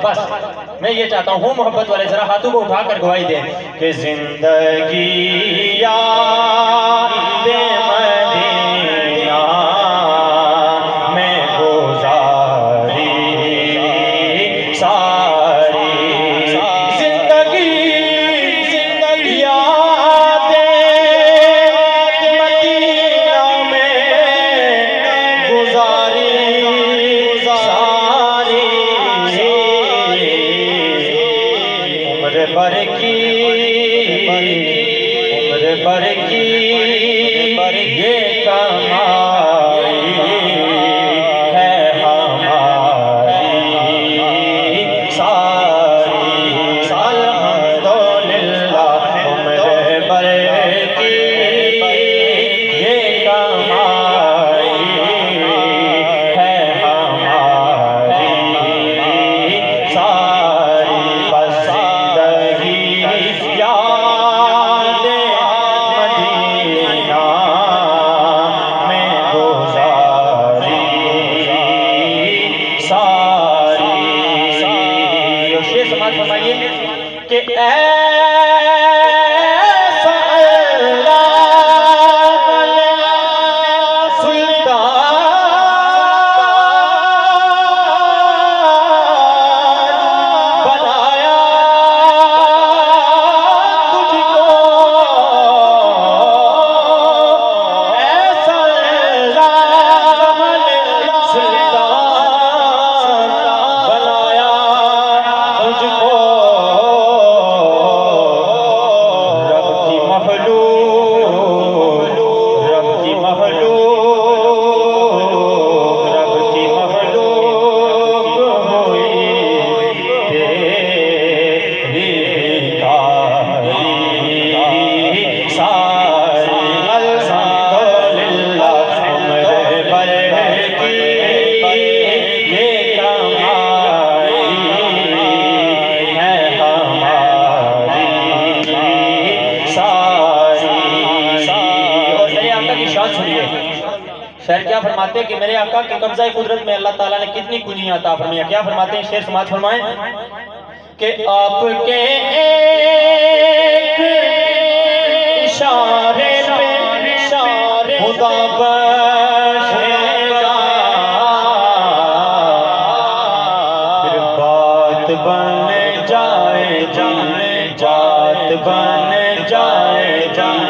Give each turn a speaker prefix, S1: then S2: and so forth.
S1: بس میں یہ چاہتا ہوں محبت والے ذرا ہاتھوں کو اٹھا کر گواہی دیں کہ زندگی یاد مدینہ میں گزاری ساری زندگی یاد مدینہ میں گزاری عمر بھر کی یہ کمائی ہے ہماری ساری الحمدللہ عمر بھر کی یہ کمائی ہے ہماری ساری فرمائیے کہ ایسا اللہ سلطان بنایا تجھ کو ایسا اللہ سلطان بنایا تجھ کو شعر کیا فرماتے ہیں کہ میرے آقا کے قبضہ قدرت میں اللہ تعالیٰ نے کتنی کنجیاں عطا فرمایا. کیا فرماتے ہیں شعر سماعت فرمائیں کہ آپ کے ایک اشارے پہ خدا بخشے گا پھر بات بن جائے جان بات بن جائے جان